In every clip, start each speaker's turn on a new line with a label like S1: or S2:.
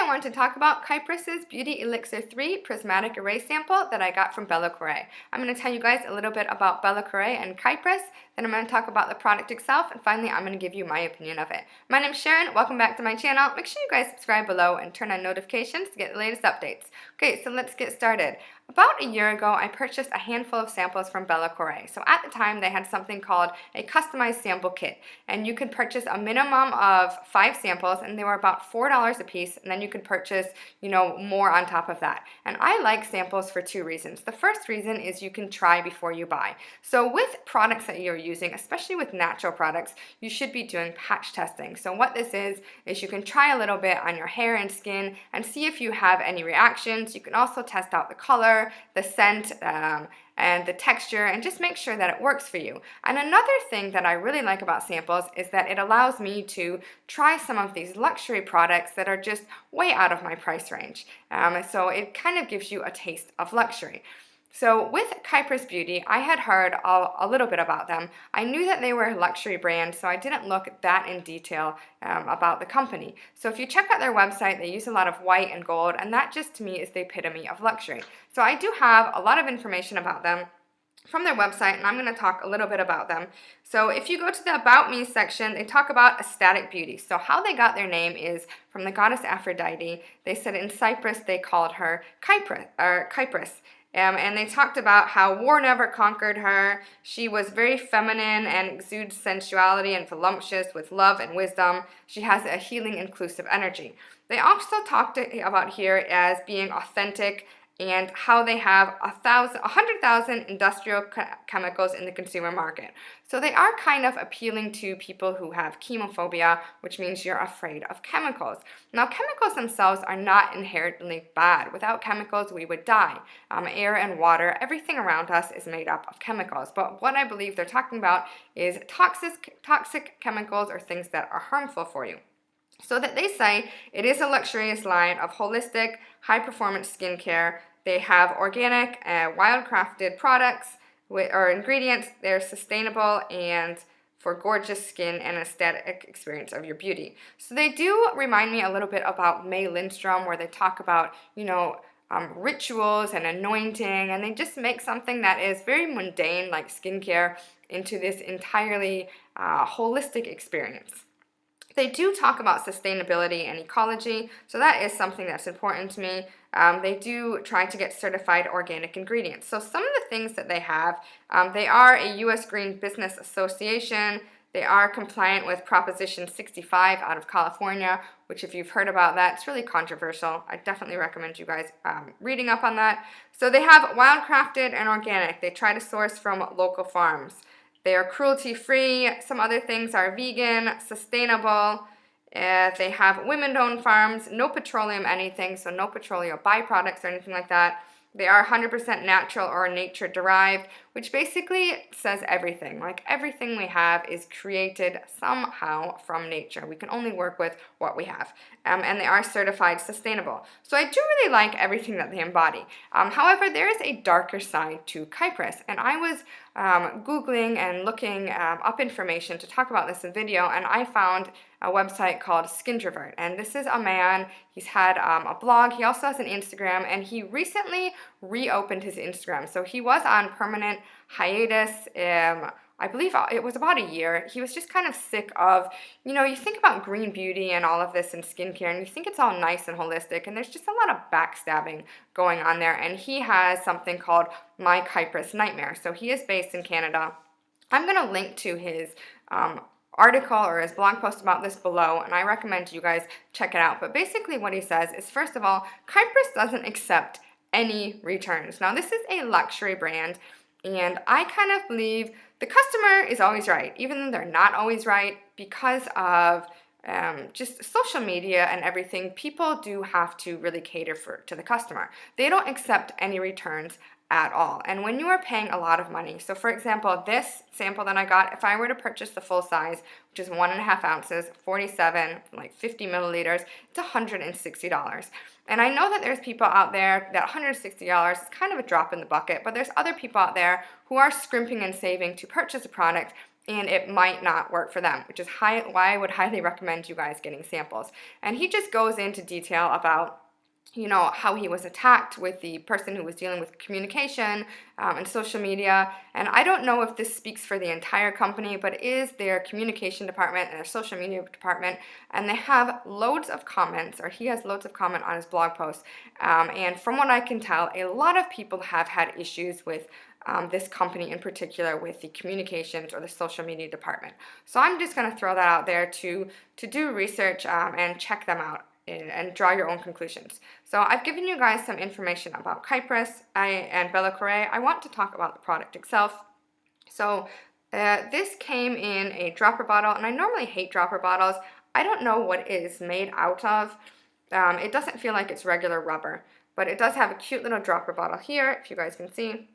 S1: wanted to talk about Kypris Beauty Elixir 3 Prismatic Erase sample that I got from Elixir. I'm going to tell you guys a little bit about Elixir and Kypris, then I'm going to talk about the product itself, and finally I'm going to give you my opinion of it. My name's Sharon, welcome back to my channel. Make sure you guys subscribe below and turn on notifications to get the latest updates. Okay, so let's get started. About a year ago, I purchased a handful of samples from Elixir. So at the time, they had something called a customized sample kit, and you could purchase a minimum of 5 samples, and they were about $4 a piece, and then you could purchase, more on top of that. And I like samples for 2 reasons. The first reason is you can try before you buy. So with products that you're using, especially with natural products, you should be doing patch testing. So what this is you can try a little bit on your hair and skin and see if you have any reactions. You can also test out the color, the scent, and the texture, and just make sure that it works for you. And another thing that I really like about samples is that it allows me to try some of these luxury products that are just way out of my price range. So it kind of gives you a taste of luxury. So with Kypris Beauty, I had heard a little bit about them. I knew that they were a luxury brand, so I didn't look that in detail about the company. So if you check out their website, they use a lot of white and gold, and that just to me is the epitome of luxury. So I do have a lot of information about them from their website, and I'm going to talk a little bit about them. So if you go to the About Me section, they talk about ecstatic beauty. So how they got their name is from the goddess Aphrodite. They said in Cyprus they called her Kypris. And they talked about how war never conquered her. She was very feminine and exudes sensuality and voluptuous with love and wisdom. She has a healing, inclusive energy. They also talked about here as being authentic and how they have 100,000 industrial chemicals in the consumer market. So they are kind of appealing to people who have chemophobia, which means you're afraid of chemicals. Now, chemicals themselves are not inherently bad. Without chemicals, we would die. Air and water, everything around us is made up of chemicals. But what I believe they're talking about is toxic chemicals or things that are harmful for you. So that they say it is a luxurious line of holistic, high-performance skincare. They have organic, wild-crafted products or ingredients. They're sustainable and for gorgeous skin and aesthetic experience of your beauty. So they do remind me a little bit about May Lindstrom, where they talk about, rituals and anointing, and they just make something that is very mundane, like skincare, into this entirely holistic experience. They do talk about sustainability and ecology, so that is something that's important to me. They do try to get certified organic ingredients. So some of the things that they have, they are a U.S. Green Business Association. They are compliant with Proposition 65 out of California, which if you've heard about that, it's really controversial. I definitely recommend you guys reading up on that. So they have wild-crafted and organic. They try to source from local farms. They are cruelty-free. Some other things are vegan, sustainable. They have women-owned farms, no petroleum anything, so no petroleum byproducts or anything like that. They are 100% natural or nature-derived, which basically says everything. Like everything we have is created somehow from nature. We can only work with what we have. And they are certified sustainable. So I do really like everything that they embody. However, there is a darker side to Kypris, and I was Googling and looking up information to talk about this in video, and I found a website called Skintrovert, and this is a man. He's had a blog. He also has an Instagram, and he recently reopened his Instagram. So he was on permanent hiatus. I believe it was about a year. He was just kind of sick of, you think about green beauty and all of this in skincare, and you think it's all nice and holistic, and there's just a lot of backstabbing going on there. And he has something called My Kypris Nightmare. So he is based in Canada. I'm going to link to his article or his blog post about this below, and I recommend you guys check it out. But basically what he says is, first of all, Kypris doesn't accept any returns. Now, this is a luxury brand, and I kind of believe the customer is always right, even though they're not always right, because of just social media and everything. People do have to really cater to the customer. They don't accept any returns at all. And when you are paying a lot of money, so for example, this sample that I got, if I were to purchase the full size, which is 1.5 ounces, 47, like 50 milliliters, it's $160. And I know that there's people out there that $160 is kind of a drop in the bucket, but there's other people out there who are scrimping and saving to purchase a product and it might not work for them, which is why I would highly recommend you guys getting samples. And he just goes into detail about how he was attacked with the person who was dealing with communication and social media. And I don't know if this speaks for the entire company, but it is their communication department and their social media department. And they have loads of comments, or he has loads of comment on his blog post. And from what I can tell, a lot of people have had issues with this company in particular, with the communications or the social media department. So I'm just going to throw that out there to do research and check them out and draw your own conclusions. So I've given you guys some information about Kypris and Bellicor. I want to talk about the product itself. So this came in a dropper bottle, and I normally hate dropper bottles. I don't know what it is made out of. It doesn't feel like it's regular rubber, but it does have a cute little dropper bottle here, if you guys can see.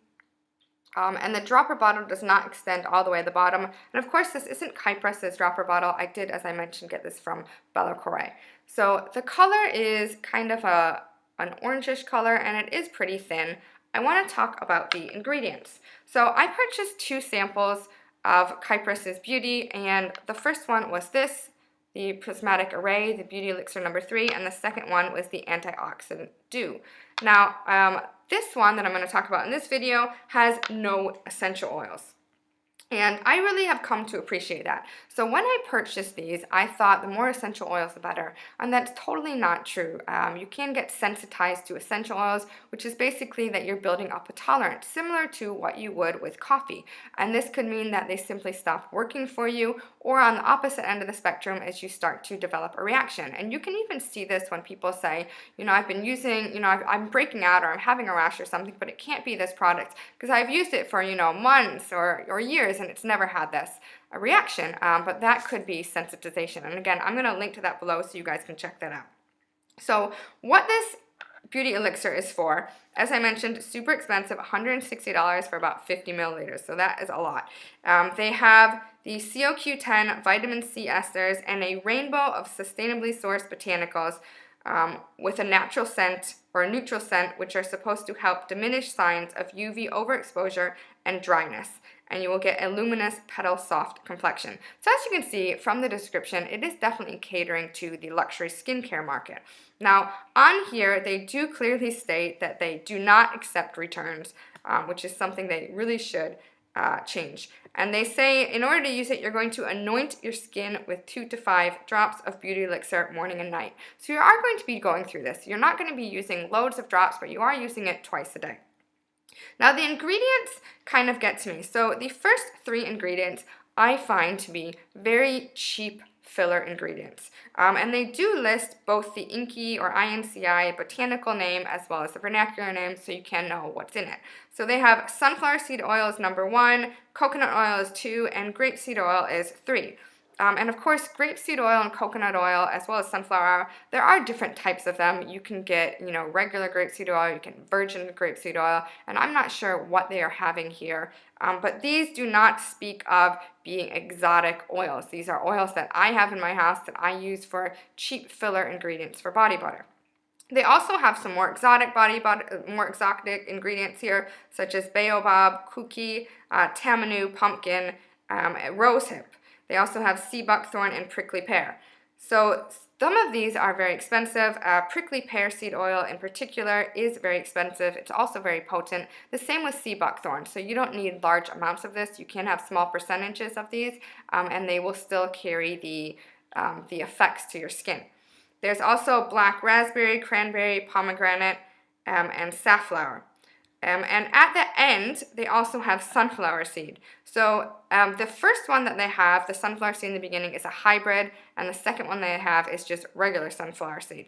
S1: And the dropper bottle does not extend all the way to the bottom. And of course, this isn't Kypris' dropper bottle. I did, as I mentioned, get this from Bellicor. So the color is kind of an orangish color, and it is pretty thin. I want to talk about the ingredients. So I purchased 2 samples of Kypris Beauty, and the first one was this, the Prismatic Array, the Beauty Elixir number 3, and the second one was the Antioxidant Dew. Now, this one that I'm going to talk about in this video has no essential oils. And I really have come to appreciate that. So when I purchased these, I thought the more essential oils, the better. And that's totally not true. You can get sensitized to essential oils, which is basically that you're building up a tolerance, similar to what you would with coffee. And this could mean that they simply stop working for you, or on the opposite end of the spectrum, as you start to develop a reaction. And you can even see this when people say, I've been using, I'm breaking out, or I'm having a rash or something, but it can't be this product because I've used it for, months or years, and it's never had this reaction, but that could be sensitization. And again, I'm going to link to that below so you guys can check that out. So what this beauty elixir is for, as I mentioned, super expensive, $160 for about 50 milliliters, so that is a lot. They have the CoQ10 vitamin C esters and a rainbow of sustainably sourced botanicals with a natural scent or a neutral scent, which are supposed to help diminish signs of UV overexposure and dryness. And you will get a luminous petal soft complexion. So as you can see from the description, it is definitely catering to the luxury skincare market. Now on here, they do clearly state that they do not accept returns, which is something they really should change. And they say in order to use it, you're going to anoint your skin with 2 to 5 drops of beauty elixir morning and night. So you are going to be going through this. You're not going to be using loads of drops, but you are using it twice a day. Now the ingredients kind of get to me. So the first 3 ingredients I find to be very cheap filler ingredients. And they do list both the INCI or INCI botanical name as well as the vernacular name, so you can know what's in it. So they have sunflower seed oil is number 1, coconut oil is 2, and grapeseed oil is 3. And of course, grapeseed oil and coconut oil, as well as sunflower oil, there are different types of them. You can get, regular grapeseed oil, you can virgin grapeseed oil, and I'm not sure what they are having here. But these do not speak of being exotic oils. These are oils that I have in my house that I use for cheap filler ingredients for body butter. They also have some more exotic more exotic ingredients here, such as baobab, kuki, tamanu, pumpkin, rosehip. They also have sea buckthorn and prickly pear. So some of these are very expensive. Prickly pear seed oil in particular is very expensive. It's also very potent. The same with sea buckthorn. So you don't need large amounts of this. You can have small percentages of these, and they will still carry the effects to your skin. There's also black raspberry, cranberry, pomegranate, and safflower. And at the end, they also have sunflower seed. So the first one that they have, the sunflower seed in the beginning, is a hybrid, and the second one they have is just regular sunflower seed.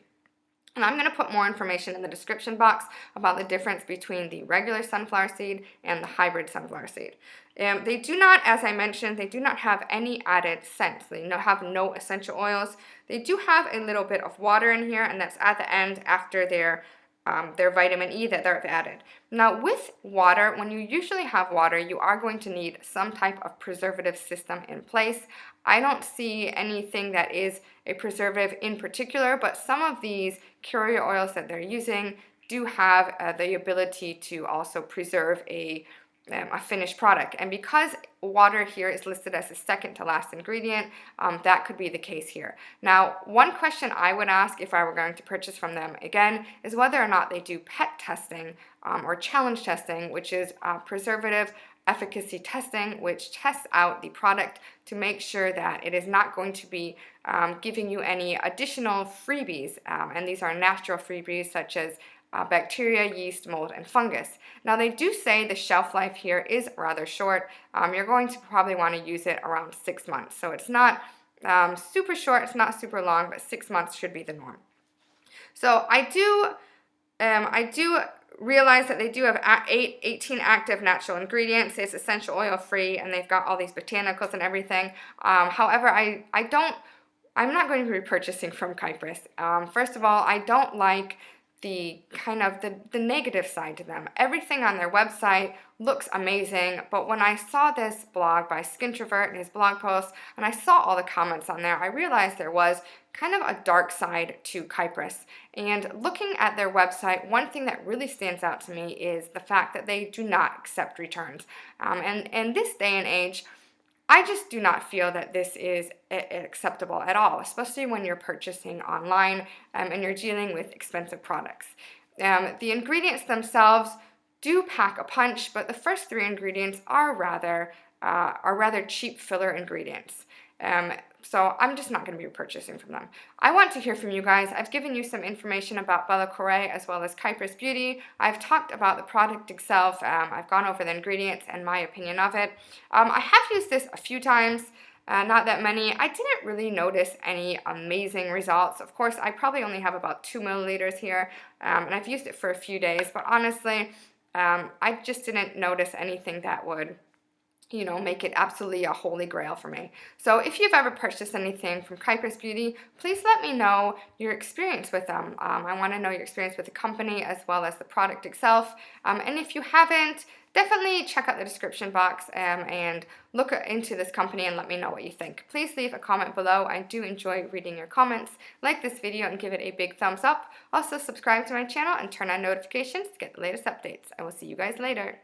S1: And I'm going to put more information in the description box about the difference between the regular sunflower seed and the hybrid sunflower seed. They do not, as I mentioned, they do not have any added scents. They have no essential oils. They do have a little bit of water in here, and that's at the end after their vitamin E that they've added. Now with water, when you usually have water, you are going to need some type of preservative system in place. I don't see anything that is a preservative in particular, but some of these carrier oils that they're using do have the ability to also preserve a a finished product. And because water here is listed as the second to last ingredient, that could be the case here. Now, one question I would ask if I were going to purchase from them again is whether or not they do PET testing or challenge testing, which is preservative efficacy testing, which tests out the product to make sure that it is not going to be giving you any additional freebies, and these are natural freebies such as bacteria, yeast, mold, and fungus. Now they do say the shelf life here is rather short. You're going to probably want to use it around 6 months. So it's not super short, it's not super long, but 6 months should be the norm. So I do realize that they do have 18 active natural ingredients. It's essential oil free, and they've got all these botanicals and everything. However, I'm not going to be purchasing from Kypris. First of all, I don't like the kind of the negative side to them. Everything on their website looks amazing, but when I saw this blog by Skintrovert and his blog post, and I saw all the comments on there, I realized there was kind of a dark side to Kypris. And looking at their website, one thing that really stands out to me is the fact that they do not accept returns. And in this day and age, I just do not feel that this is acceptable at all, especially when you're purchasing online and you're dealing with expensive products. The ingredients themselves do pack a punch, but the first 3 ingredients are rather cheap filler ingredients. So I'm just not going to be purchasing from them. I want to hear from you guys. I've given you some information about Bellicor as well as Kypris Beauty. I've talked about the product itself. I've gone over the ingredients and my opinion of it. I have used this a few times, not that many. I didn't really notice any amazing results. Of course, I probably only have about 2 milliliters here, and I've used it for a few days, but honestly, I just didn't notice anything that would make it absolutely a holy grail for me. So if you've ever purchased anything from Kypris Beauty, please let me know your experience with them. I want to know your experience with the company as well as the product itself. And if you haven't, definitely check out the description box and look into this company and let me know what you think. Please leave a comment below. I do enjoy reading your comments. Like this video and give it a big thumbs up. Also subscribe to my channel and turn on notifications to get the latest updates. I will see you guys later.